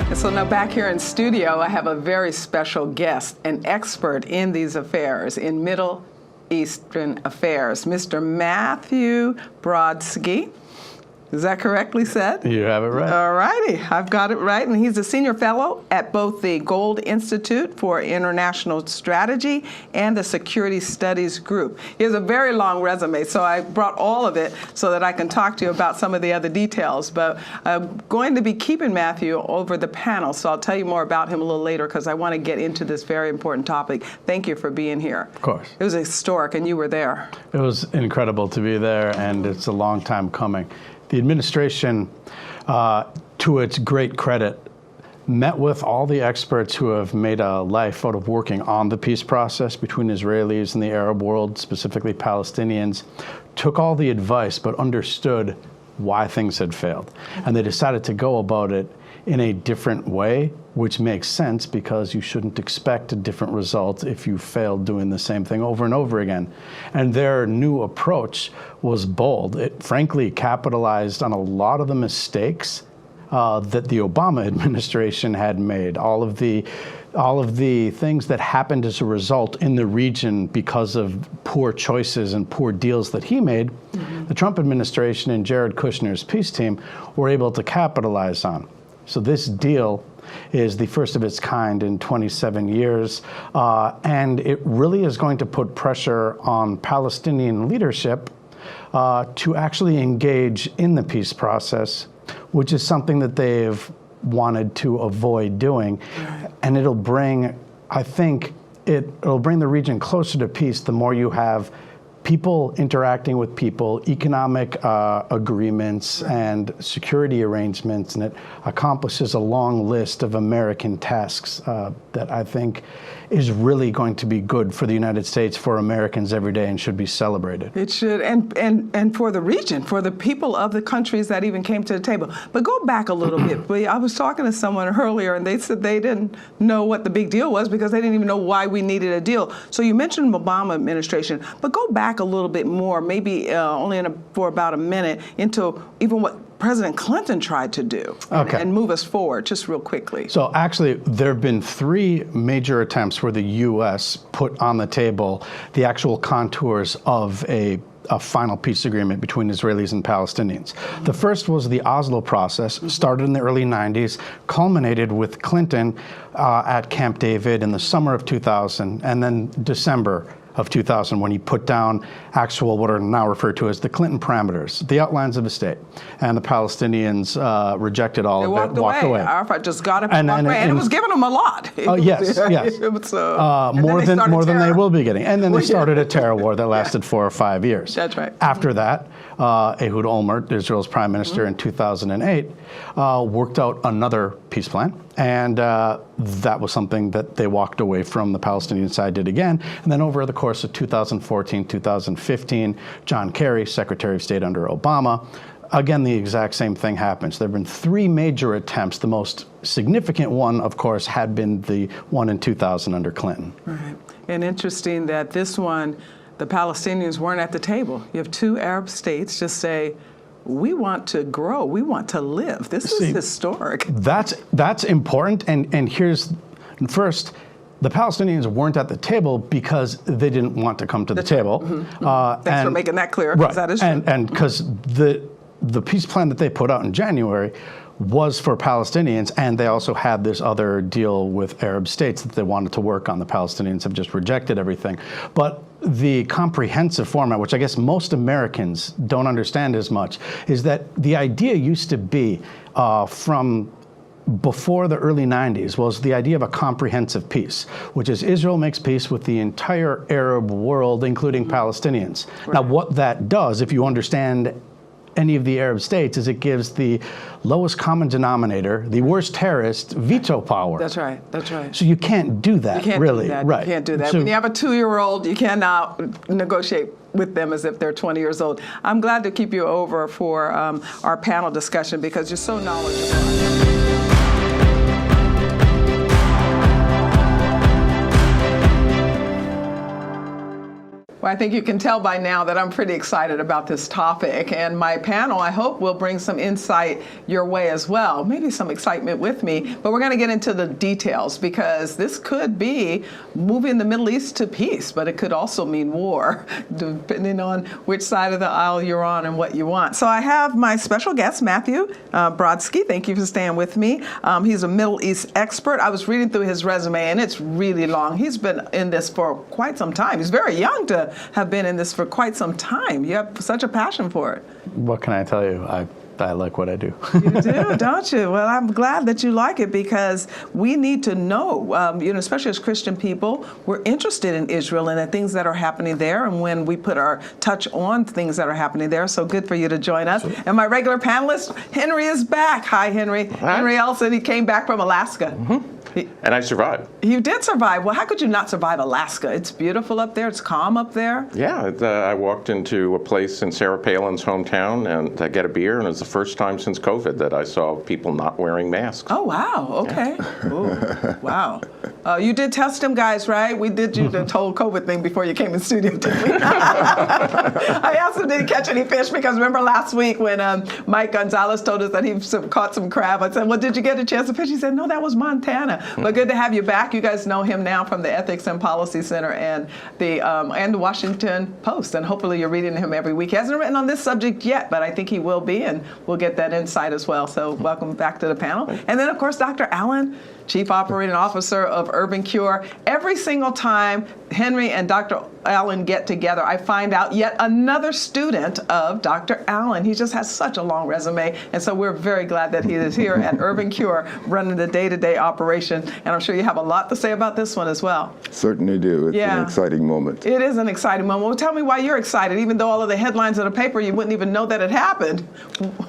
And so now back here in studio, I have a very special guest, an expert in these affairs, in Middle Eastern affairs, Mr. Matthew Brodsky. Is that correctly said? You have it right. All righty. I've got it right. And he's a senior fellow at both the Gold Institute for International Strategy and the Security Studies Group. He has a very long resume, so I brought all of it so that I can talk to you about some of the other details. But I'm going to be keeping Matthew over the panel, so I'll tell you more about him a little later because I want to get into this very important topic. Thank you for being here. Of course. It was historic, and you were there. It was incredible to be there, and it's a long time coming. The administration, to its great credit, met with all the experts who have made a life out of working on the peace process between Israelis and the Arab world, specifically Palestinians, took all the advice but understood why things had failed. And they decided to go about it in a different way, which makes sense because you shouldn't expect a different result if you failed doing the same thing over and over again. And their new approach was bold. It frankly capitalized on a lot of the mistakes that the Obama administration had made. All of the things that happened as a result in the region because of poor choices and poor deals that he made, the Trump administration and Jared Kushner's peace team were able to capitalize on. So this deal is the first of its kind in 27 years, and it really is going to put pressure on Palestinian leadership to actually engage in the peace process, which is something that they've wanted to avoid doing. And it'll bring, I think, it'll bring the region closer to peace the more you have people interacting with people, economic agreements and security arrangements, and it accomplishes a long list of American tasks that I think is really going to be good for the United States, for Americans every day, and should be celebrated. It should, and for the region, for the people of the countries that even came to the table. But go back a little bit. I was talking to someone earlier, and they said they didn't know what the big deal was because they didn't even know why we needed a deal. So you mentioned the Obama administration, but go back a little bit more, maybe only for about a minute, into even what President Clinton tried to do and move us forward, just real quickly. So actually, there have been three major attempts where the U.S. put on the table the actual contours of a final peace agreement between Israelis and Palestinians. The first was the Oslo process, started in the early 90s, culminated with Clinton at Camp David in the summer of 2000, and then December of 2000 when he put down actual, what are now referred to as the Clinton parameters, the outlines of the state. And the Palestinians rejected all of it, walked away. Arafat just got up and walked away, and it was giving them a lot. Oh, yes. More than they will be getting. And then they started a terror war that lasted 4 or 5 years. That's right. After that, Ehud Olmert, Israel's prime minister in 2008, worked out another peace plan. And that was something that they walked away from. The Palestinian side did again. And then over the course of 2014, 2015, John Kerry, Secretary of State under Obama, again, the exact same thing happens. There have been three major attempts. The most significant one, of course, had been the one in 2000 under Clinton. Right. And interesting that this one, the Palestinians weren't at the table. You have two Arab states just say, we want to grow, we want to live. This is historic. That's important, and here's, first, the Palestinians weren't at the table because they didn't want to come to the table. Thanks for making that clear, because that is true. And because the peace plan that they put out in January was for Palestinians, and they also had this other deal with Arab states that they wanted to work on. The Palestinians have just rejected everything. But the comprehensive format, which I guess most Americans don't understand as much, is that the idea used to be from before the early 90s was the idea of a comprehensive peace, which is Israel makes peace with the entire Arab world, including Palestinians. Right. Now, what that does, if you understand any of the Arab states, is it gives the lowest common denominator, the worst terrorist, veto power. That's right. That's right. So you can't do that, you can't really. Do that. Right. You can't do that. So, when you have a 2-year-old, you cannot negotiate with them as if they're 20 years old. I'm glad to keep you over for our panel discussion because you're so knowledgeable. Well, I think you can tell by now that I'm pretty excited about this topic, and my panel, I hope, will bring some insight your way as well, maybe some excitement with me, but we're going to get into the details because this could be moving the Middle East to peace, but it could also mean war, depending on which side of the aisle you're on and what you want. So I have my special guest, Matthew Brodsky. Thank you for staying with me. He's a Middle East expert. I was reading through his resume, and it's really long. He's been in this for quite some time. He's very young to have been in this for quite some time. You have such a passion for it. What can I tell you? I like what I do. You do, don't you? Well, I'm glad that you like it because we need to know, especially as Christian people, we're interested in Israel and the things that are happening there, and when we put our touch on things that are happening there. So good for you to join us. And my regular panelist, Henry, is back. Hi, Henry. Hi. Henry Olsen, he came back from Alaska. Mm-hmm. And I survived. You did survive. Well, how could you not survive Alaska? It's beautiful up there. It's calm up there. Yeah, I walked into a place in Sarah Palin's hometown and to get a beer, and it was the first time since COVID that I saw people not wearing masks. Oh, wow. Okay. Yeah. Ooh, wow. You did test them, guys, right? We did you the whole COVID thing before you came in studio, didn't we? I asked him, did he catch any fish? Because remember last week when Mike Gonzalez told us that he caught some crab, I said, well, did you get a chance to fish? He said, no, that was Montana. But good to have you back. You guys know him now from the Ethics and Policy Center and the Washington Post, and hopefully you're reading him every week. He hasn't written on this subject yet, but I think he will be, and we'll get that insight as well. So welcome back to the panel. And then, of course, Dr. Allen, Chief Operating Officer of Urban Cure. Every single time Henry and Dr. Allen get together, I find out yet another student of Dr. Allen. He just has such a long resume, and so we're very glad that he is here at Urban Cure running the day-to-day operation, and I'm sure you have a lot to say about this one as well. Certainly do. It's an exciting moment. It is an exciting moment. Well, tell me why you're excited, even though all of the headlines in the paper, you wouldn't even know that it happened.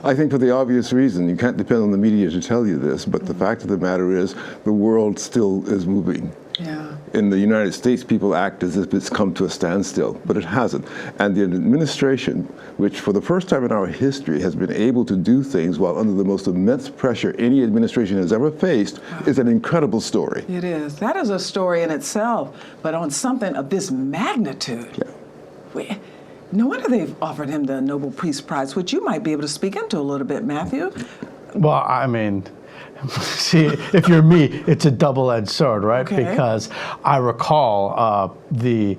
I think for the obvious reason. You can't depend on the media to tell you this, but the fact of the matter is the world still is moving. Yeah. In the United States, people act as if it's come to a standstill, but it hasn't. And the administration, which for the first time in our history has been able to do things while under the most immense pressure any administration has ever faced, is an incredible story. It is. That is a story in itself, but on something of this magnitude. Yeah. No wonder they've offered him the Nobel Peace Prize, which you might be able to speak into a little bit, Matthew. Well, I mean, see, if you're me, it's a double-edged sword, right? Okay. Because I recall the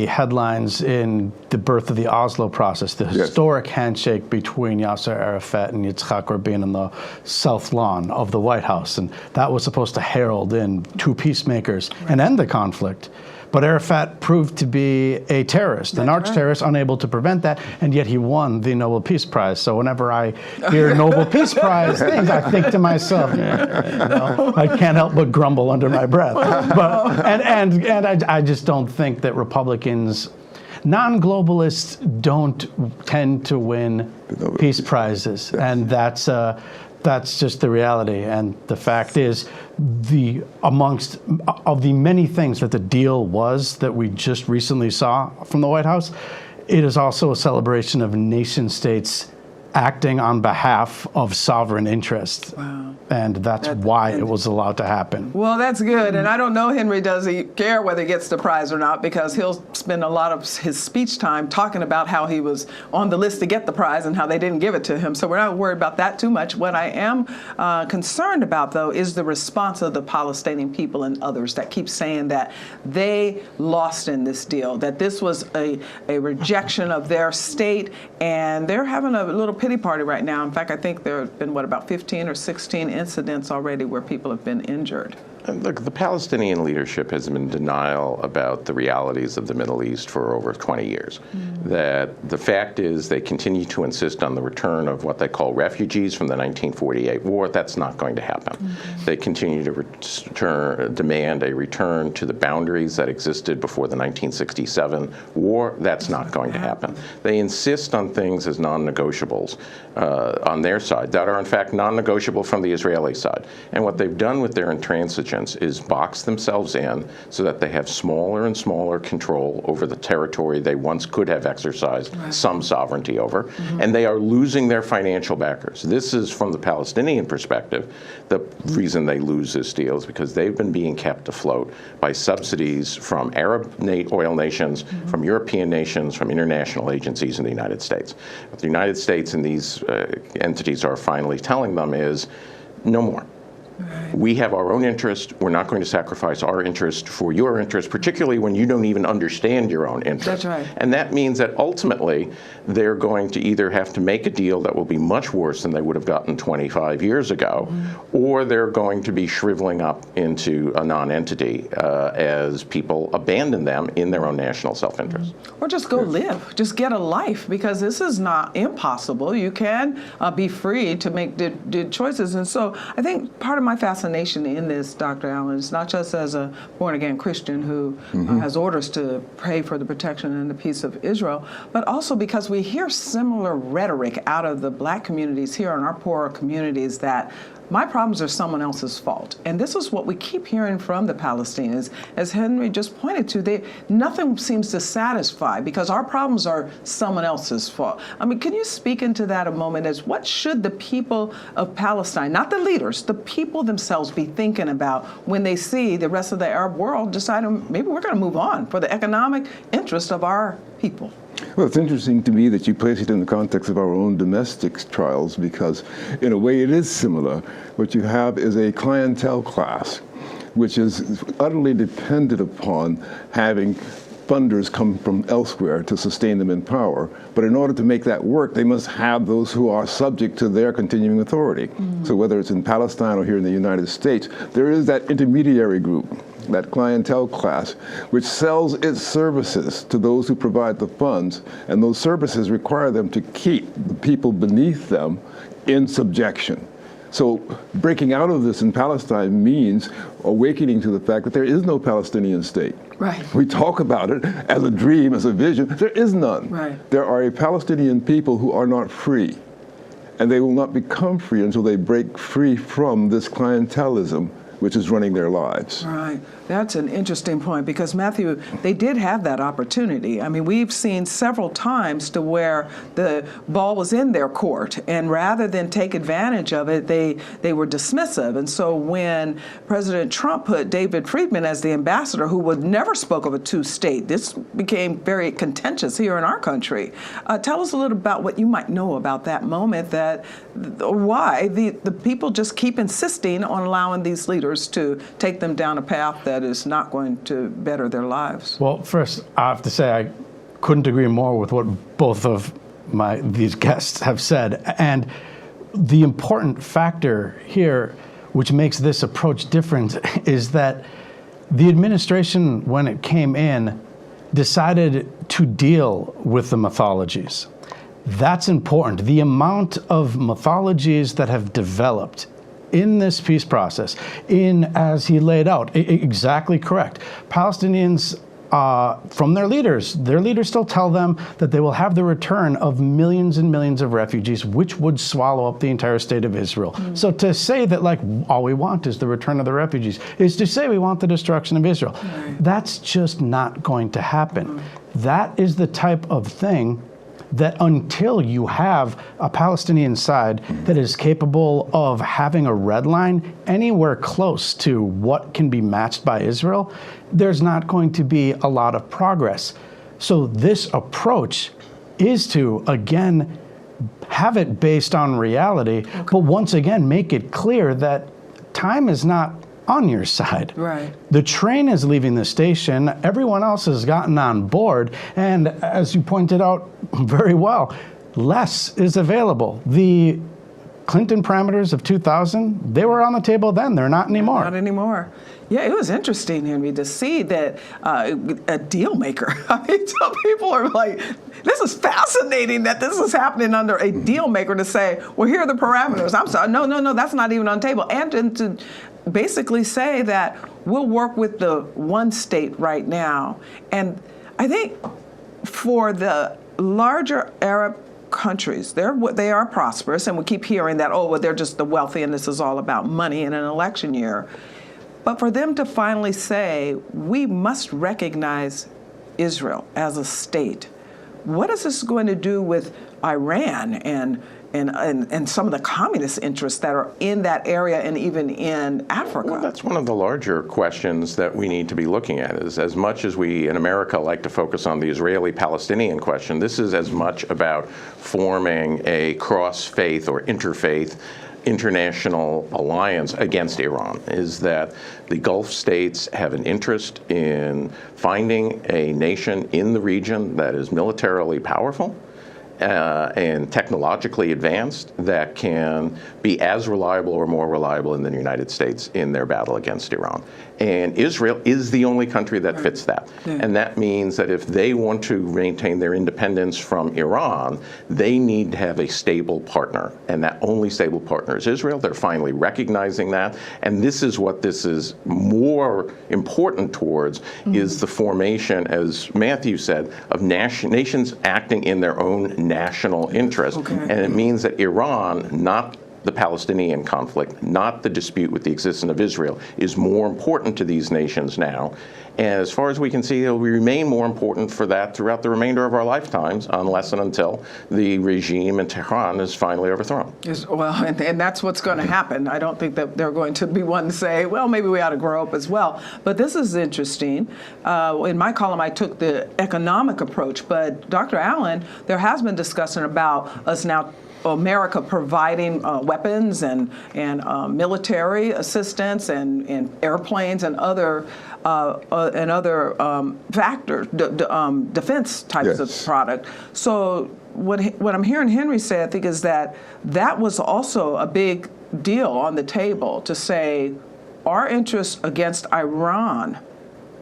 headlines in the birth of the Oslo process, the historic handshake between Yasser Arafat and Yitzhak Rabin on the South Lawn of the White House. And that was supposed to herald in two peacemakers and end the conflict. But Arafat proved to be a terrorist, an arch-terrorist, unable to prevent that, and yet he won the Nobel Peace Prize. So whenever I hear Nobel Peace Prize things, I think to myself, I can't help but grumble under my breath. But I just don't think that Republicans, non-globalists, don't tend to win peace prizes, and that's just the reality. And the fact is, amongst of the many things that the deal was that we just recently saw from the White House, it is also a celebration of nation states acting on behalf of sovereign interests. Wow. And that's why it was allowed to happen. Well, that's good. And I don't know, Henry, does he care whether he gets the prize or not, because he'll spend a lot of his speech time talking about how he was on the list to get the prize and how they didn't give it to him. So we're not worried about that too much. What I am concerned about, though, is the response of the Palestinian people and others that keep saying that they lost in this deal, that this was a rejection of their state, and they're having a little pity party right now. In fact, I think there have been, about 15 or 16 incidents already where people have been injured. Look, the Palestinian leadership has been in denial about the realities of the Middle East for over 20 years. That the fact is they continue to insist on the return of what they call refugees from the 1948 war. That's not going to happen. They continue to demand a return to the boundaries that existed before the 1967 war. That's not going to happen. They insist on things as non-negotiables. deals on their side that are in fact non-negotiable from the Israeli side. And what they've done with their intransigence is box themselves in so that they have smaller and smaller control over the territory they once could have exercised some sovereignty over, and they are losing their financial backers. This is, from the Palestinian perspective, the reason they lose this deal is because they've been being kept afloat by subsidies from Arab oil nations, from European nations, from international agencies in the United States. What the United States and these entities are finally telling them is, no more. We have our own interest. We're not going to sacrifice our interest for your interest, particularly when you don't even understand your own interest. That's right. And that means that ultimately they're going to either have to make a deal that will be much worse than they would have gotten 25 years ago, or they're going to be shriveling up into a non-entity as people abandon them in their own national self-interest. Or just go live, just get a life, because this is not impossible. You can be free to make good choices. And so I think part of my fascination in this, Dr. Allen, is not just as a born-again Christian who has orders to pray for the protection and the peace of Israel, but also because we hear similar rhetoric out of the black communities here in our poorer communities that my problems are someone else's fault. And this is what we keep hearing from the Palestinians. As Henry just pointed to, nothing seems to satisfy because our problems are someone else's fault. I mean, can you speak into that a moment as what should the people of Palestine, not the leaders, the people themselves be thinking about when they see the rest of the Arab world deciding maybe we're going to move on for the economic interest of our people? Well, it's interesting to me that you place it in the context of our own domestic trials because, in a way, it is similar. What you have is a clientele class which is utterly dependent upon having funders come from elsewhere to sustain them in power. But in order to make that work, they must have those who are subject to their continuing authority. So whether it's in Palestine or here in the United States, there is that intermediary group, that clientele class, which sells its services to those who provide the funds, and those services require them to keep the people beneath them in subjection. So breaking out of this in Palestine means awakening to the fact that there is no Palestinian state. Right. We talk about it as a dream, as a vision. There is none. Right. There are a Palestinian people who are not free, and they will not become free until they break free from this clientelism which is running their lives. Right. That's an interesting point because, Matthew, they did have that opportunity. I mean, we've seen several times to where the ball was in their court, and rather than take advantage of it, they were dismissive. And so when President Trump put David Friedman as the ambassador, who would never spoke of a two-state, this became very contentious here in our country. Tell us a little about what you might know about that moment, why the people just keep insisting on allowing these leaders to take them down a path that is not going to better their lives. Well, first, I have to say I couldn't agree more with what both of these guests have said. And the important factor here, which makes this approach different, is that the administration, when it came in, decided to deal with the mythologies. That's important. The amount of mythologies that have developed in this peace process, as he laid out, exactly correct. Palestinians, from their leaders still tell them that they will have the return of millions and millions of refugees, which would swallow up the entire state of Israel. So to say that, like, all we want is the return of the refugees is to say we want the destruction of Israel. Right. That's just not going to happen. That is the type of thing that until you have a Palestinian side that is capable of having a red line anywhere close to what can be matched by Israel, there's not going to be a lot of progress. So this approach is to, again, have it based on reality, but once again, make it clear that time is not on your side. Right. The train is leaving the station. Everyone else has gotten on board. And as you pointed out very well, less is available. The Clinton parameters of 2000, they were on the table then. They're not anymore. Not anymore. Yeah, it was interesting, Henry, to see that a deal maker. I mean, some people are like, this is fascinating that this is happening under a deal maker to say, well, here are the parameters. I'm sorry, no, that's not even on the table. And to basically say that we'll work with the one state right now. And I think for the larger Arab countries, they are prosperous, and we keep hearing that, oh, well, they're just the wealthy and this is all about money in an election year. But for them to finally say, we must recognize Israel as a state, what is this going to do with Iran and some of the communist interests that are in that area and even in Africa? Well, that's one of the larger questions that we need to be looking at. Is as much as we in America like to focus on the Israeli-Palestinian question, this is as much about forming a cross-faith or interfaith international alliance against Iran. Is that the Gulf states have an interest in finding a nation in the region that is militarily powerful and technologically advanced that can be as reliable or more reliable than the United States in their battle against Iran. And Israel is the only country that fits that. Yeah. And that means that if they want to maintain their independence from Iran, they need to have a stable partner. And that only stable partner is Israel. They're finally recognizing that. And this is what this is more important towards, is the formation, as Matthew said, of nations acting in their own national interest. Okay. And it means that Iran, not the Palestinian conflict, not the dispute with the existence of Israel, is more important to these nations now. And as far as we can see, it will remain more important for that throughout the remainder of our lifetimes, unless and until the regime in Tehran is finally overthrown. Yes, well, and that's what's going to happen. I don't think that they're going to be one to say, well, maybe we ought to grow up as well. But this is interesting. In my column, I took the economic approach. But Dr. Allen, there has been discussion about us now, America providing weapons and military assistance and airplanes and other factors, defense types of product. So what I'm hearing Henry say, I think, is that was also a big deal on the table to say our interests against Iran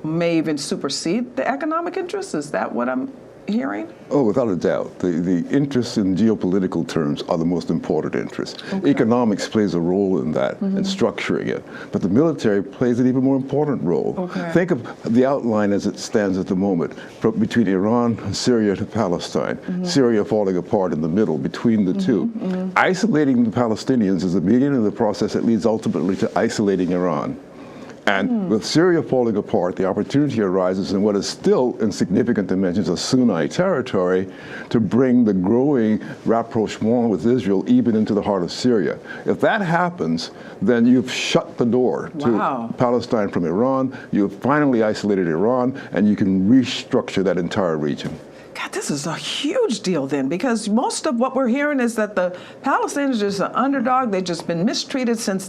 may even supersede the economic interests. Is that what I'm hearing? Oh, without a doubt. The interests in geopolitical terms are the most important interests. Okay. Economics plays a role in that and structuring it. But the military plays an even more important role. Okay. Think of the outline as it stands at the moment, between Iran, Syria to Palestine. Syria falling apart in the middle between the two. Isolating the Palestinians is the beginning of the process that leads ultimately to isolating Iran. And with Syria falling apart, the opportunity arises in what is still in significant dimensions of Sunni territory to bring the growing rapprochement with Israel even into the heart of Syria. If that happens, then you've shut the door to Palestine from Iran, you've finally isolated Iran, and you can restructure that entire region. God, this is a huge deal then, because most of what we're hearing is that the Palestinians are just an underdog. They've just been mistreated since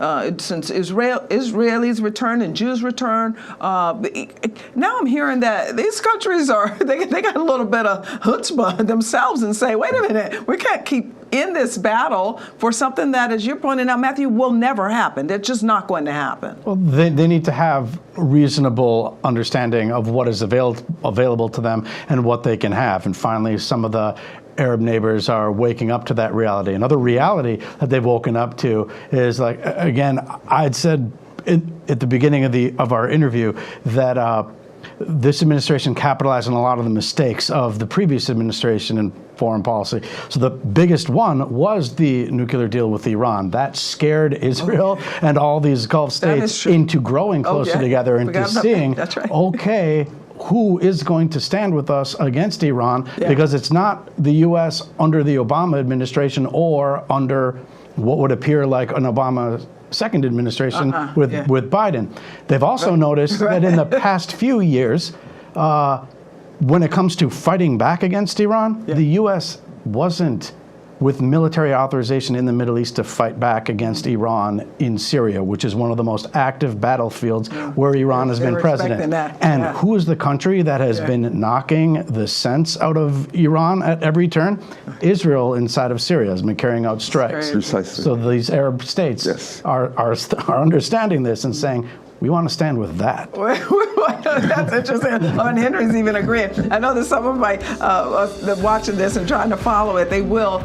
Israelis return and Jews return. Now I'm hearing that these countries they got a little bit of chutzpah themselves and say, wait a minute, we can't keep in this battle for something that, as you're pointing out, Matthew, will never happen. It's just not going to happen. Well, they need to have reasonable understanding of what is available to them and what they can have. And finally, some of the Arab neighbors are waking up to that reality. Another reality that they've woken up to is, like, again, I'd said at the beginning of our interview that this administration capitalized on a lot of the mistakes of the previous administration in foreign policy. So the biggest one was the nuclear deal with Iran. That scared Israel and all these Gulf states into growing closer together and to seeing, okay, who is going to stand with us against Iran? Because it's not the U.S. under the Obama administration or under what would appear like an Obama second administration with Biden. They've also noticed that in the past few years, when it comes to fighting back against Iran, the U.S. wasn't with military authorization in the Middle East to fight back against Iran in Syria, which is one of the most active battlefields where Iran has been president. And who is the country that has been knocking the sense out of Iran at every turn? Israel inside of Syria has been carrying out strikes. Precisely. So these Arab states are understanding this and saying, we want to stand with that. That's interesting. And Henry's even agreeing. I know that some of my that watching this and trying to follow it, they will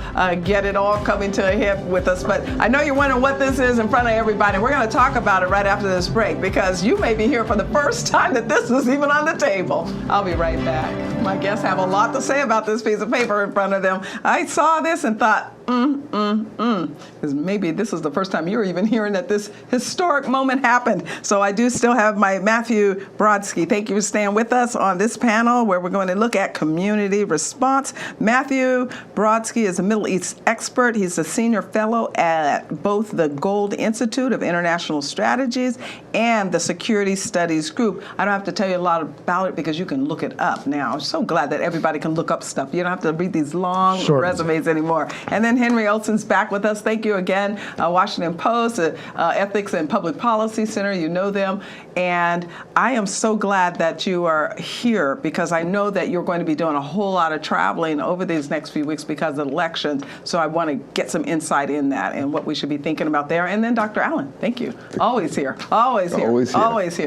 get it all coming to a head with us. But I know you're wondering what this is in front of everybody. We're going to talk about it right after this break, because you may be here for the first time that this is even on the table. I'll be right back. My guests have a lot to say about this piece of paper in front of them. I saw this and thought, because maybe this is the first time you're even hearing that this historic moment happened. So I do still have my Matthew Brodsky. Thank you for staying with us on this panel where we're going to look at community response. Matthew Brodsky is a Middle East expert. He's a senior fellow at both the Gold Institute of International Strategies and the Security Studies Group. I don't have to tell you a lot about it because you can look it up now. I'm so glad that everybody can look up stuff. You don't have to read these long resumes anymore. And then Henry Olsen's back with us. Thank you again. Washington Post, Ethics and Public Policy Center, you know them. And I am so glad that you are here because I know that you're going to be doing a whole lot of traveling over these next few weeks because of elections. So I want to get some insight in that and what we should be thinking about there. And then Dr. Allen, thank you. Always here,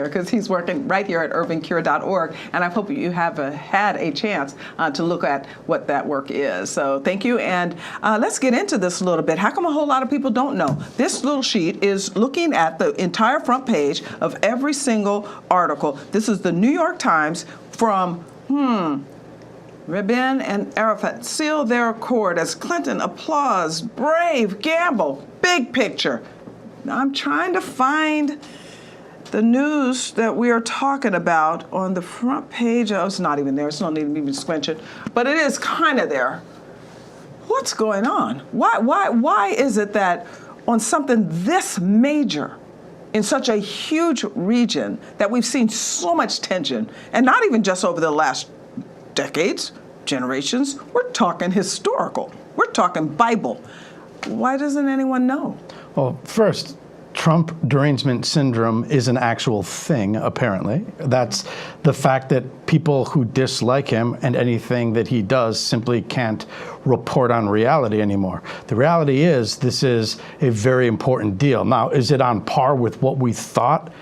because he's working right here at urbancure.org. And I hope you have had a chance to look at what that work is. So thank you. And let's get into this a little bit. How come a whole lot of people don't know? This little sheet is looking at the entire front page of every single article. This is the New York Times from, Levin and Arafat seal their accord as Clinton applauds brave gamble. Big picture. Now I'm trying to find the news that we are talking about on the front page. Oh, it's not even there. It's not even squinch it. But it is kind of there. What's going on? Why is it that on something this major, in such a huge region, that we've seen so much tension, and not even just over the last decades, generations, we're talking historical, we're talking Bible. Why doesn't anyone know? Well, first, Trump derangement syndrome is an actual thing, apparently. That's the fact that people who dislike him and anything that he does simply can't report on reality anymore. The reality is this is a very important deal. Now, is it on par with what we thought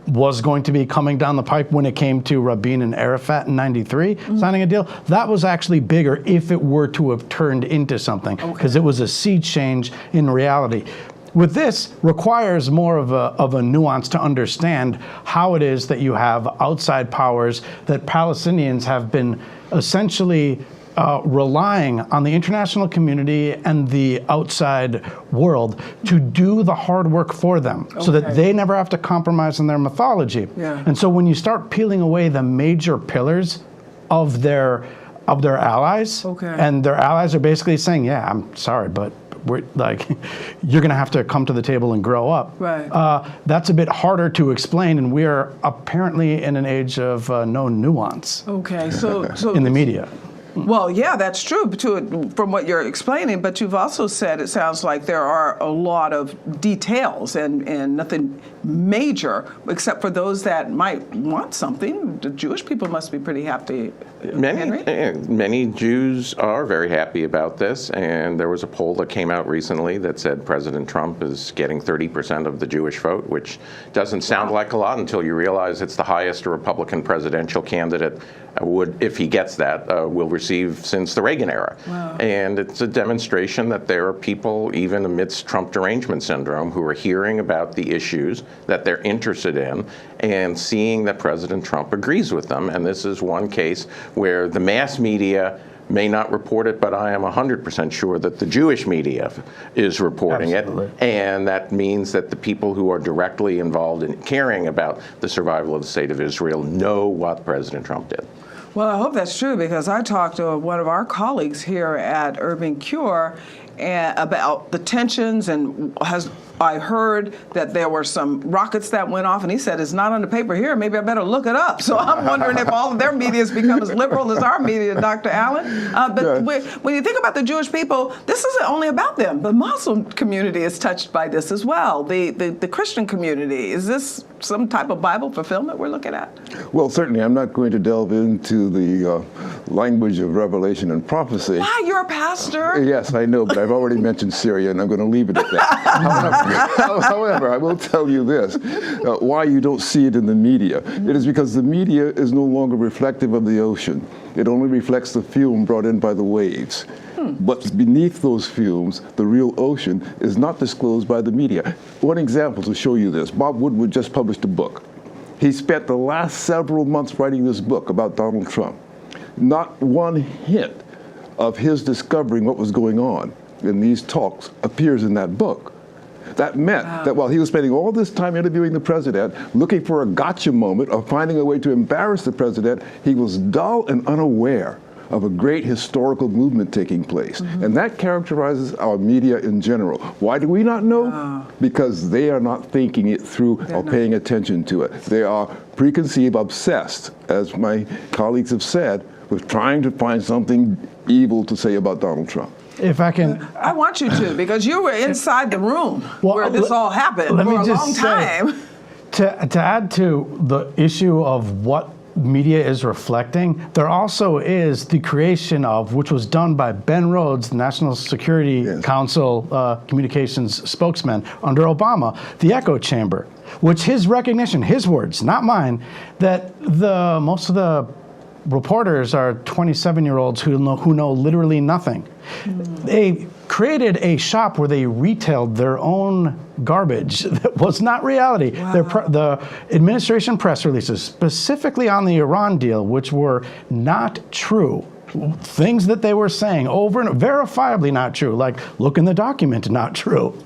was going to be coming down the pipe when it came to Rabin and Arafat in '93 signing a deal? That was actually bigger if it were to have turned into something, because it was a sea change in reality. With this, requires more of a nuance to understand how it is that you have outside powers that Palestinians have been essentially relying on the international community and the outside world to do the hard work for them so that they never have to compromise on their mythology. And so when you start peeling away the major pillars of their allies, and their allies are basically saying, yeah, I'm sorry, but we're like, you're going to have to come to the table and grow up. That's a bit harder to explain, and we are apparently in an age of no nuance. So in the media. Well, yeah, that's true from what you're explaining, but you've also said it sounds like there are a lot of details and nothing major, except for those that might want something. The Jewish people must be pretty happy. Many Jews are very happy about this, and there was a poll that came out recently that said President Trump is getting 30% of the Jewish vote, which doesn't sound like a lot until you realize it's the highest a Republican presidential candidate would, if he gets that, will receive since the Reagan era. And it's a demonstration that there are people, even amidst Trump derangement syndrome, who are hearing about the issues that they're interested in and seeing that President Trump agrees with them. And this is one case where the mass media may not report it, but I am 100% sure that the Jewish media is reporting it. And that means that the people who are directly involved in caring about the survival of the state of Israel know what President Trump did. Well, I hope that's true, because I talked to one of our colleagues here at Urban Cure about the tensions, and I heard that there were some rockets that went off, and he said, it's not on the paper here, maybe I better look it up. So I'm wondering if all of their media has become as liberal as our media, Dr. Allen. But when you think about the Jewish people, this isn't only about them. The Muslim community is touched by this as well. The Christian community. Is this some type of Bible fulfillment we're looking at? Well, certainly I'm not going to delve into the language of revelation and prophecy. Why? You're a pastor. Yes, I know, but I've already mentioned Syria, and I'm going to leave it at that. However, I will tell you this, why you don't see it in the media. It is because the media is no longer reflective of the ocean. It only reflects the fume brought in by the waves. What's beneath those fumes, the real ocean, is not disclosed by the media. One example to show you this, Bob Woodward just published a book. He spent the last several months writing this book about Donald Trump. Not one hint of his discovering what was going on in these talks appears in that book. That meant that while he was spending all this time interviewing the president, looking for a gotcha moment or finding a way to embarrass the president, he was dull and unaware of a great historical movement taking place. And that characterizes our media in general. Why do we not know? Because they are not thinking it through or paying attention to it. They are preconceived, obsessed, as my colleagues have said, with trying to find something evil to say about Donald Trump. If I can, I want you to, because you were inside the room where this all happened for a long time. To add to the issue of what media is reflecting, there also is the creation of, which was done by Ben Rhodes, the National Security Council communications spokesman under Obama, the echo chamber, which his recognition, his words, not mine, that most of the reporters are 27-year-olds who know literally nothing. They created a shop where they retailed their own garbage that was not reality. The administration press releases, specifically on the Iran deal, which were not true. Things that they were saying over and verifiably not true, like look in the document, not true.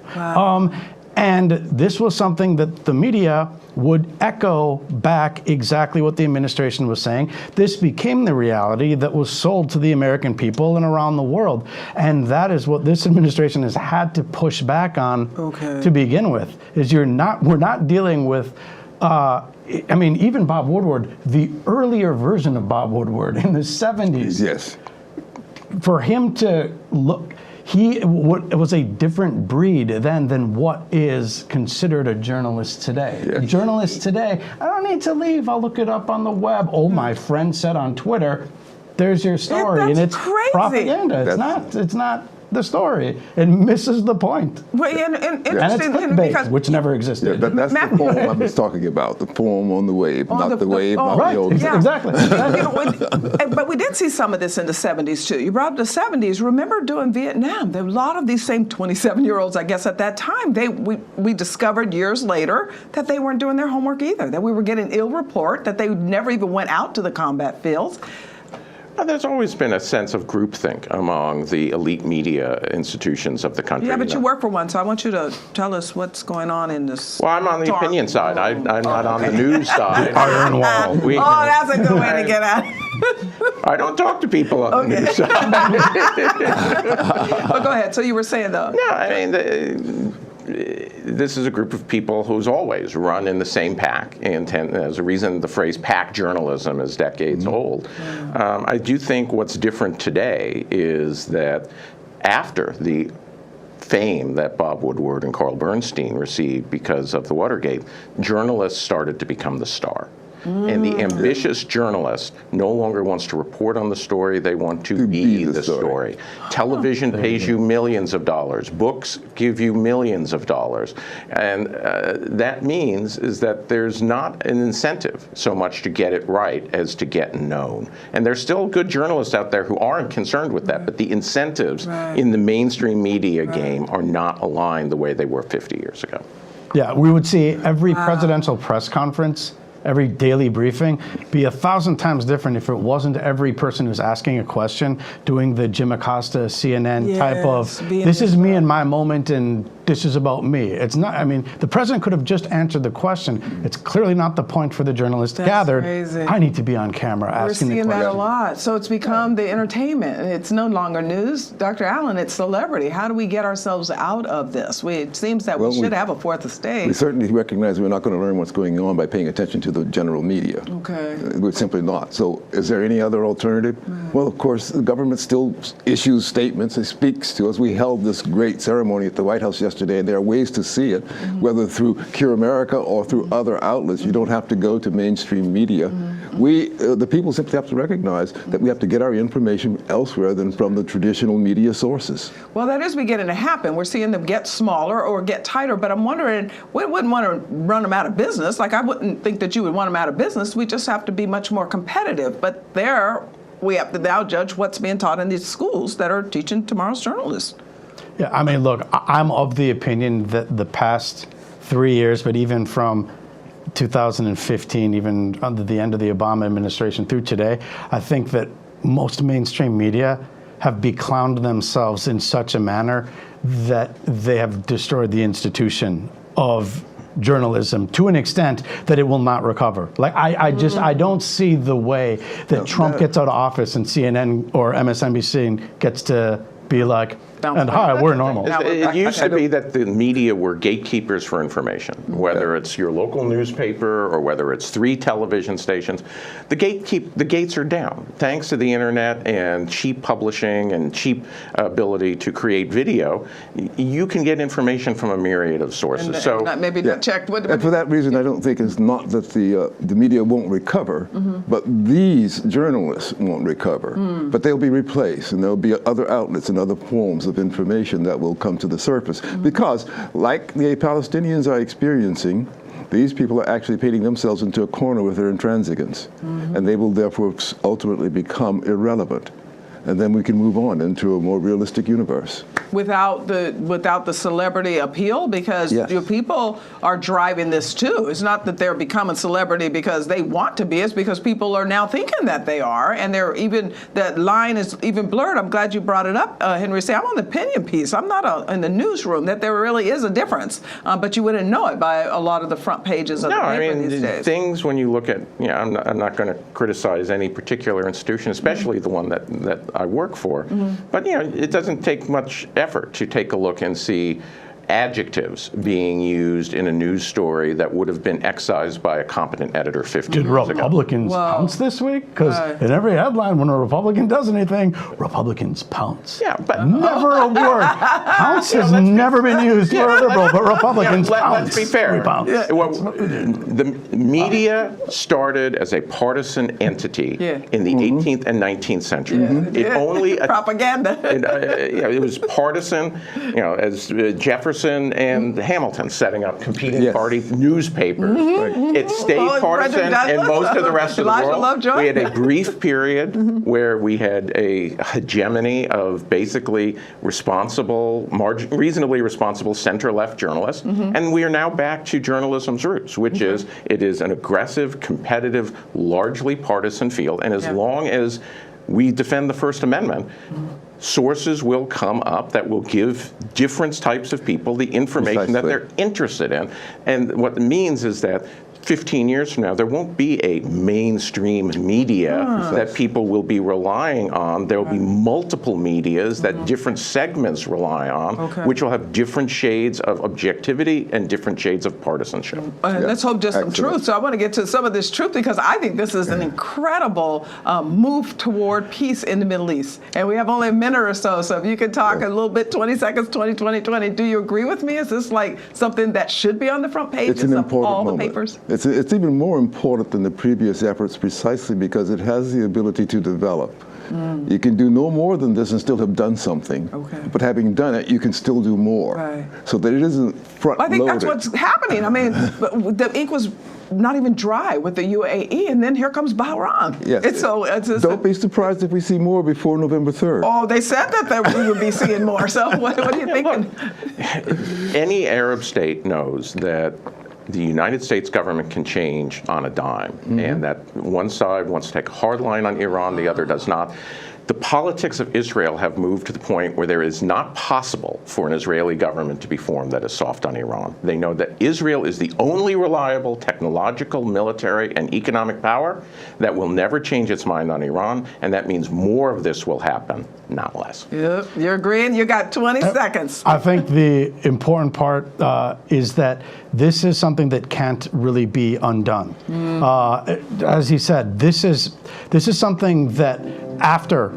And this was something that the media would echo back exactly what the administration was saying. This became the reality that was sold to the American people and around the world. And that is what this administration has had to push back on to begin with, is we're not dealing with, I mean, even Bob Woodward, the earlier version of Bob Woodward in the 70s. Yes. For him to look, it was a different breed then than what is considered a journalist today. Yes. A journalist today, I don't need to leave, I'll look it up on the web. Oh, my friend said on Twitter, there's your story. That's and it's crazy. Propaganda. It's not the story. It misses the point. Well, and And it's interesting clickbait, because which never existed. That's the poem I was talking about, the poem on the wave, not the wave, not right, the old. exactly. but we did see some of this in the 70s too. You brought up the 70s. Remember during Vietnam, there were a lot of these same 27-year-olds, I guess at that time, we discovered years later that they weren't doing their homework either, that we were getting ill report, that they never even went out to the combat fields. There's always been a sense of groupthink among the elite media institutions of the country. Yeah, but you work for one, so I want you to tell us what's going on in this. Well, I'm on the opinion side. I'm not on the news side. Iron wall. That's a good way to get at it. I don't talk to people on the news side. But go ahead. So you were saying though. No, I mean, this is a group of people who's always run in the same pack. And there's a reason the phrase pack journalism is decades old. I do think what's different today is that after the fame that Bob Woodward and Carl Bernstein received because of the Watergate, journalists started to become the star. And the ambitious journalist no longer wants to report on the story, they want to be the story. Television pays you millions of dollars. Books give you millions of dollars. And that means is that there's not an incentive so much to get it right as to get known. And there's still good journalists out there who aren't concerned with that, but the incentives in the mainstream media game are not aligned the way they were 50 years ago. Yeah, we would see every presidential press conference, every daily briefing be 1,000 times different if it wasn't every person who's asking a question doing the Jim Acosta CNN type of, this is me in my moment and this is about me. It's not, I mean, the president could have just answered the question. It's clearly not the point for the journalist gathered. Crazy. I need to be on camera asking the question. We're seeing that a lot. So it's become the entertainment. It's no longer news. Dr. Allen, it's celebrity. How do we get ourselves out of this? It seems that we should have a fourth estate. We certainly recognize we're not going to learn what's going on by paying attention to the general media. Okay. We're simply not. So is there any other alternative? Well, of course, the government still issues statements. It speaks to us. We held this great ceremony at the White House yesterday yesterday, and there are ways to see it, whether through Cure America or through other outlets. You don't have to go to mainstream media. We, the people, simply have to recognize that we have to get our information elsewhere than from the traditional media sources. Well, that is beginning to happen. We're seeing them get smaller or get tighter, but I'm wondering, we wouldn't want to run them out of business. Like, I wouldn't think that you would want them out of business. We just have to be much more competitive. But there, we have to now judge what's being taught in these schools that are teaching tomorrow's journalists. Yeah, I mean, look, I'm of the opinion that the past 3 years, but even from 2015, even under the end of the Obama administration through today, I think that most mainstream media have beclowned themselves in such a manner that they have destroyed the institution of journalism to an extent that it will not recover. Like, I don't see the way that Trump gets out of office and CNN or MSNBC gets to be like, and hi, we're normal. It used to be that the media were gatekeepers for information, whether it's your local newspaper or whether it's 3 television stations. The gates are down thanks to the internet and cheap publishing and cheap ability to create video. You can get information from a myriad of sources. So maybe not checked. And for that reason, I don't think it's not that the media won't recover, but these journalists won't recover. But they'll be replaced, and there'll be other outlets and other forms of information that will come to the surface. Because, like the Palestinians are experiencing, these people are actually painting themselves into a corner with their intransigence, and they will therefore ultimately become irrelevant. And then we can move on into a more realistic universe. Without the celebrity appeal, because your people are driving this too. It's not that they're becoming celebrity because they want to be. It's because people are now thinking that they are, and they're even, that line is even blurred. I'm glad you brought it up, Henry. Say, I'm on the opinion piece. I'm not in the newsroom. That there really is a difference, but you wouldn't know it by a lot of the front pages of the paper these days. Things when you look at, I'm not going to criticize any particular institution, especially the one that I work for, but it doesn't take much effort to take a look and see adjectives being used in a news story that would have been excised by a competent editor 50 years ago. Did Republicans pounce this week? Because in every headline, when a Republican does anything, Republicans pounce. Yeah, but never a word. Pounce has never been used for a liberal, but Republicans pounce. Let's be fair. We pounce. The media started as a partisan entity in the 18th and 19th century. It only propaganda. It was partisan. As Jefferson and Hamilton setting up competing party newspapers. It stayed partisan in most of the rest of the world. We had a brief period where we had a hegemony of basically reasonably responsible center-left journalists, and we are now back to journalism's roots, which is it is an aggressive, competitive, largely partisan field, and as long as we defend the First Amendment, sources will come up that will give different types of people the information that they're interested in. And what it means is that 15 years from now, there won't be a mainstream media that people will be relying on. There will be multiple medias that different segments rely on, which will have different shades of objectivity and different shades of partisanship. Let's hope just some truth. So I want to get to some of this truth because I think this is an incredible move toward peace in the Middle East. And we have only a minute or so, so if you could talk a little bit, 20 seconds, 20. Do you agree with me? Is this like something that should be on the front pages of all the papers? It's even more important than the previous efforts precisely because it has the ability to develop. You can do no more than this and still have done something. But having done it, you can still do more. So that it isn't front-loaded. I think that's what's happening. I mean, the ink was not even dry with the UAE, and then here comes Bahrain. Yes. Don't be surprised if we see more before November 3rd. Oh, they said that we would be seeing more. So what are you thinking? Any Arab state knows that the United States government can change on a dime, and that one side wants to take a hard line on Iran, the other does not. The politics of Israel have moved to the point where there is not possible for an Israeli government to be formed that is soft on Iran. They know that Israel is the only reliable technological, military, and economic power that will never change its mind on Iran, and that means more of this will happen, not less. Yep, you're agreeing? You got 20 seconds. I think the important part is that this is something that can't really be undone. As he said, this is something that after,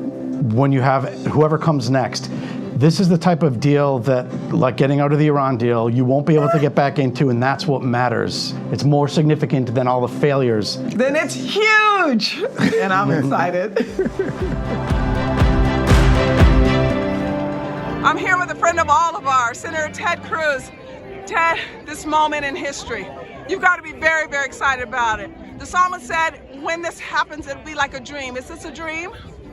when you have whoever comes next, This is the type of deal that, like getting out of the Iran deal, you won't be able to get back into, and that's what matters. It's more significant than all the failures. Then it's huge, and I'm excited. I'm here with a friend of all of ours, Senator Ted Cruz. Ted, this moment in history, you've got to be very, very excited about it. The psalmist said, when this happens, it'll be like a dream. Is this a dream?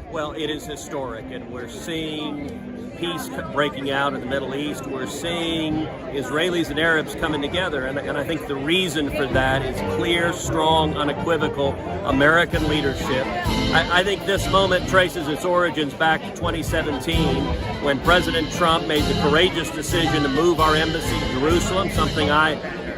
Well, it is historic, and we're seeing peace breaking out in the Middle East. We're seeing Israelis and Arabs coming together, and I think the reason for that is clear, strong, unequivocal American leadership. I think this moment traces its origins back to 2017, when President Trump made the courageous decision to move our embassy to Jerusalem, something I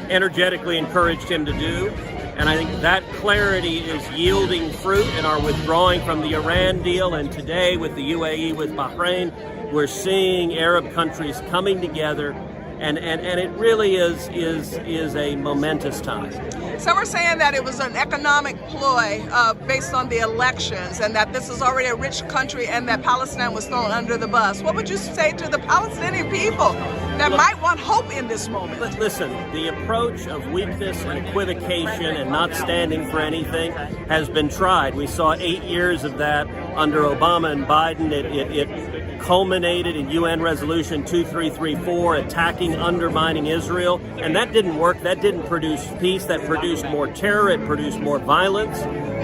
energetically encouraged him to do. And I think that clarity is yielding fruit in our withdrawing from the Iran deal. And today with the UAE, with Bahrain, we're seeing Arab countries coming together. And it really is a momentous time. Some are saying that it was an economic ploy based on the elections, and that this is already a rich country, and that Palestine was thrown under the bus. What would you say to the Palestinian people that might want hope in this moment? Listen, the approach of weakness and equivocation and not standing for anything has been tried. We saw 8 years of that under Obama and Biden. It culminated in UN Resolution 2334, attacking, undermining Israel, and that didn't work. That didn't produce peace. That produced more terror. It produced more violence.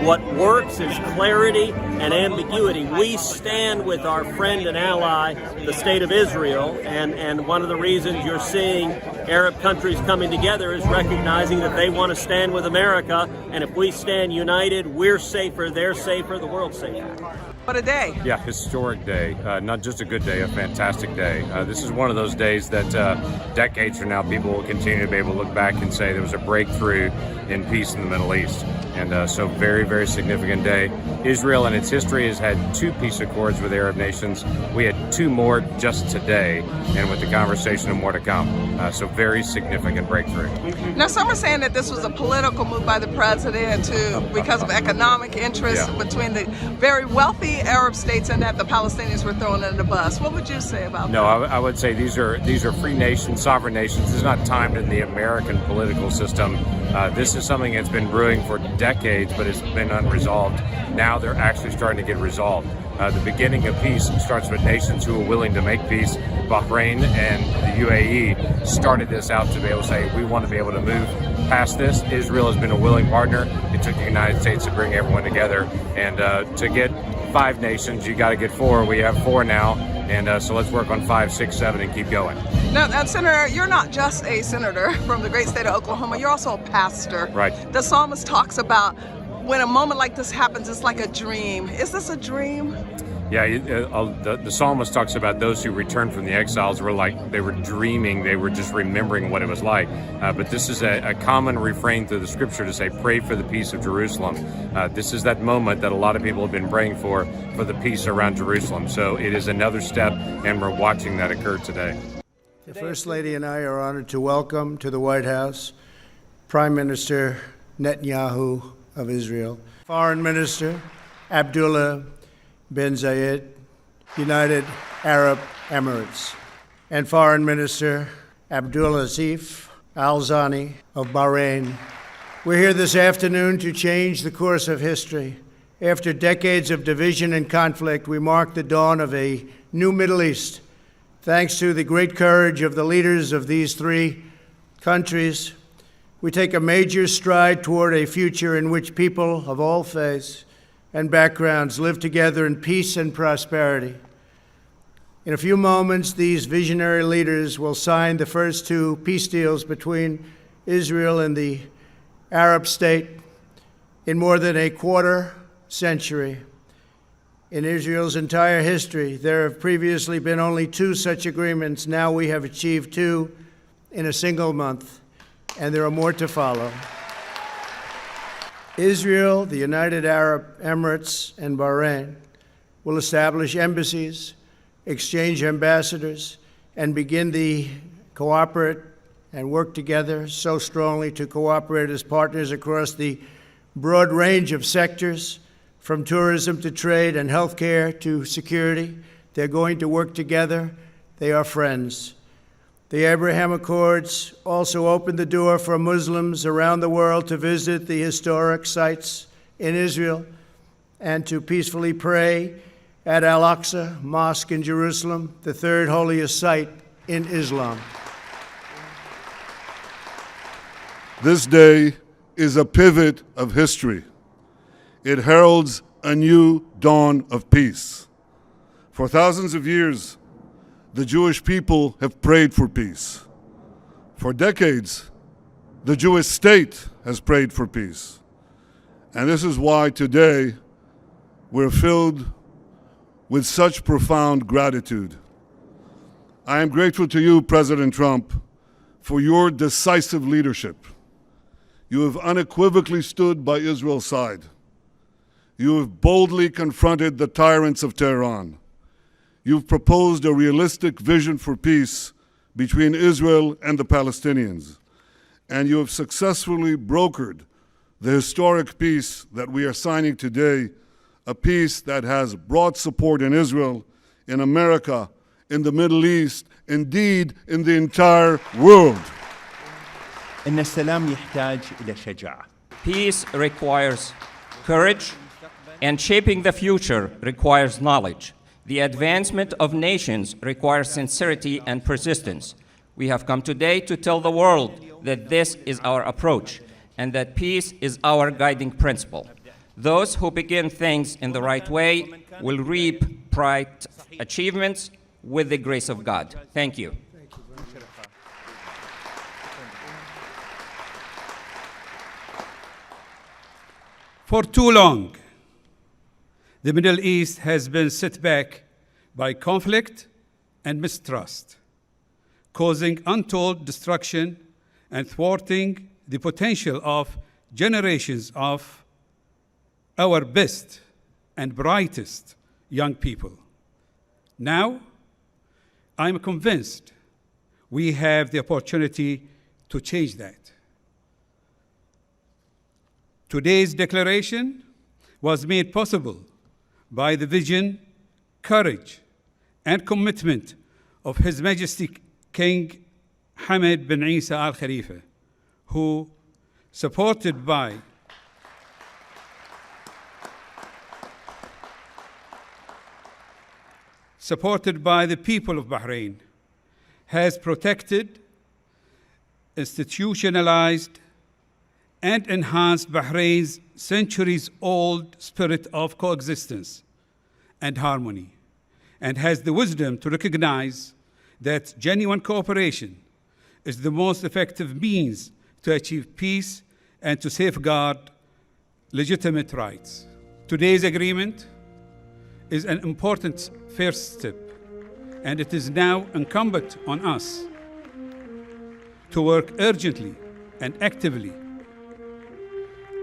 What works is clarity and ambiguity. We stand with our friend and ally, the State of Israel, and one of the reasons you're seeing Arab countries coming together is recognizing that they want to stand with America, and if we stand united, we're safer, they're safer, the world's safer. What a day. Yeah, historic day. Not just a good day, a fantastic day. This is one of those days that decades from now, people will continue to be able to look back and say there was a breakthrough in peace in the Middle East. And so very, very significant day. Israel in its history has had 2 peace accords with Arab nations. We had 2 more just today, and with the conversation of more to come. So very significant breakthrough. Now, some are saying that this was a political move by the president because of economic interests between the very wealthy Arab states, and that the Palestinians were thrown under the bus. What would you say about that? No, I would say these are free nations, sovereign nations. This is not timed in the American political system. This is something that's been brewing for decades, but it's been unresolved. Now they're actually starting to get resolved. The beginning of peace starts with nations who are willing to make peace. Bahrain and the UAE started this out to be able to say, we want to be able to move past this. Israel has been a willing partner. It took the United States to bring everyone together. And to get 5 nations, you got to get 4. We have 4 now. And so let's work on 5, 6, 7 and keep going. Now, Senator, you're not just a senator from the great state of Oklahoma. You're also a pastor. Right. The psalmist talks about when a moment like this happens, it's like a dream. Is this a dream? Yeah, the psalmist talks about those who returned from the exiles were like they were dreaming, they were just remembering what it was like. But this is a common refrain through the scripture to say, pray for the peace of Jerusalem. This is that moment that a lot of people have been praying for the peace around Jerusalem. So it is another step, and we're watching that occur today. The First Lady and I are honored to welcome to the White House Prime Minister Netanyahu of Israel, Foreign Minister Abdullah bin Zayed, United Arab Emirates, and Foreign Minister Abdulaziz Al Zani of Bahrain. We're here this afternoon to change the course of history. After decades of division and conflict, we mark the dawn of a new Middle East. Thanks to the great courage of the leaders of these 3 countries, we take a major stride toward a future in which people of all faiths and backgrounds live together in peace and prosperity. In a few moments, these visionary leaders will sign the first 2 peace deals between Israel and the Arab state in more than a quarter century. In Israel's entire history, there have previously been only 2 such agreements. Now we have achieved 2 in a single month, and there are more to follow. Israel, the United Arab Emirates, and Bahrain will establish embassies, exchange ambassadors, and begin to cooperate and work together so strongly to cooperate as partners across the broad range of sectors, from tourism to trade and healthcare to security. They're going to work together. They are friends. The Abraham Accords also opened the door for Muslims around the world to visit the historic sites in Israel and to peacefully pray at Al-Aqsa Mosque in Jerusalem, the third holiest site in Islam. This day is a pivot of history. It heralds a new dawn of peace. For thousands of years, the Jewish people have prayed for peace. For decades, the Jewish state has prayed for peace. And this is why today we're filled with such profound gratitude. I am grateful to you, President Trump, for your decisive leadership. You have unequivocally stood by Israel's side. You have boldly confronted the tyrants of Tehran. You've proposed a realistic vision for peace between Israel and the Palestinians. And you have successfully brokered the historic peace that we are signing today, a peace that has broad support in Israel, in America, in the Middle East, indeed in the entire world. إن السلام يحتاج إلى شجاعة. Peace requires courage, and shaping the future requires knowledge. The advancement of nations requires sincerity and persistence. We have come today to tell the world that this is our approach and that peace is our guiding principle. Those who begin things in the right way will reap bright achievements with the grace of God. Thank you. For too long, the Middle East has been set back by conflict and mistrust, causing untold destruction and thwarting the potential of generations of our best and brightest young people. Now, I'm convinced we have the opportunity to change that. Today's declaration was made possible by the vision, courage, and commitment of His Majesty King Hamad bin Isa Al Khalifa, who, supported by the people of Bahrain, has protected, institutionalized, and enhanced Bahrain's centuries-old spirit of coexistence and harmony, and has the wisdom to recognize that genuine cooperation is the most effective means to achieve peace and to safeguard legitimate rights. Today's agreement is an important first step, and it is now incumbent on us to work urgently and actively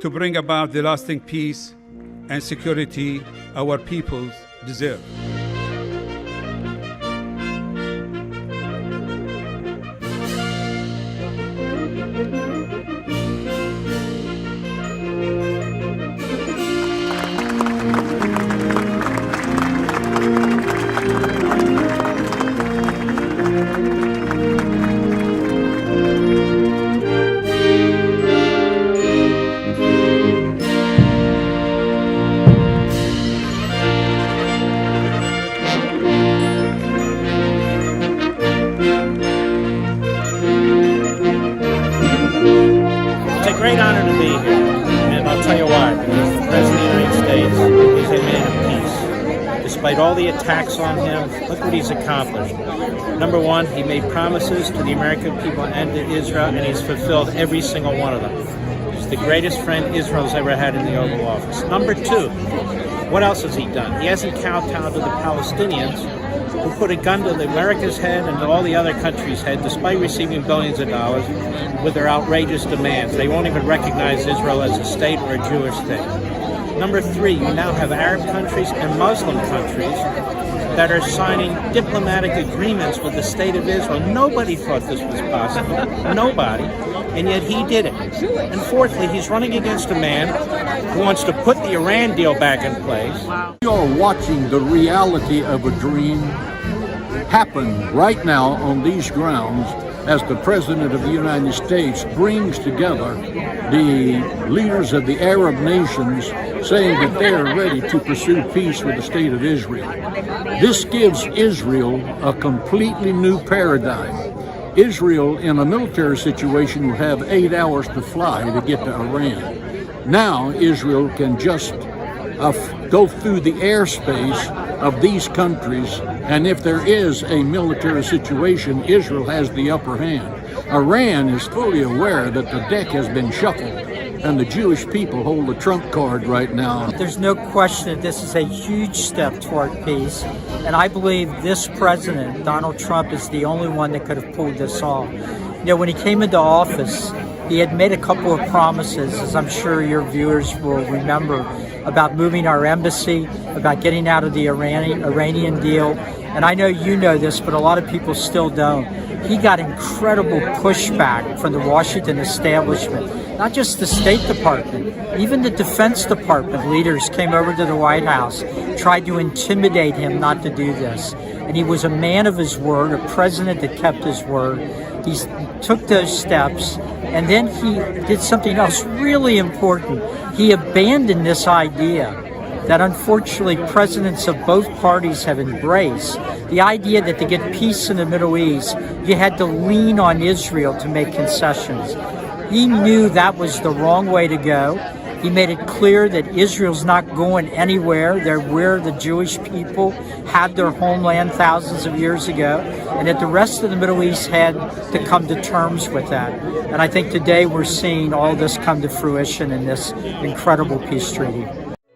to bring about the lasting peace and security our peoples deserve. Great honor to be here, and I'll tell you why, because the President of the United States is a man of peace. Despite all the attacks on him, look what he's accomplished. Number one, he made promises to the American people and to Israel, and he's fulfilled every single one of them. He's the greatest friend Israel's ever had in the Oval Office. Number two, what else has he done? He hasn't kowtowed to the Palestinians, who put a gun to America's head and to all the other countries' head, despite receiving billions of dollars, with their outrageous demands. They won't even recognize Israel as a state or a Jewish state. Number three, you now have Arab countries and Muslim countries that are signing diplomatic agreements with the state of Israel. Nobody thought this was possible. Nobody. and yet he did it. And fourthly, he's running against a man who wants to put the Iran deal back in place. We are watching the reality of a dream happen right now on these grounds as the President of the United States brings together the leaders of the Arab nations, saying that they are ready to pursue peace with the state of Israel. This gives Israel a completely new paradigm. Israel, in a military situation, will have 8 hours to fly to get to Iran. Now Israel can just go through the airspace of these countries, and if there is a military situation, Israel has the upper hand. Iran is fully aware that the deck has been shuffled, and the Jewish people hold the trump card right now. There's no question that this is a huge step toward peace, and I believe this president, Donald Trump, is the only one that could have pulled this off. You know, when he came into office, he had made a couple of promises, as I'm sure your viewers will remember, about moving our embassy, about getting out of the Iranian deal. And I know you know this, but a lot of people still don't. He got incredible pushback from the Washington establishment, not just the State Department, even the Defense Department leaders came over to the White House, tried to intimidate him not to do this. And he was a man of his word, a president that kept his word. He took those steps, and then he did something else really important. He abandoned this idea that unfortunately presidents of both parties have embraced, the idea that to get peace in the Middle East, you had to lean on Israel to make concessions. He knew that was the wrong way to go. He made it clear that Israel's not going anywhere. They're where the Jewish people had their homeland thousands of years ago, and that the rest of the Middle East had to come to terms with that. And I think today we're seeing all this come to fruition in this incredible peace treaty.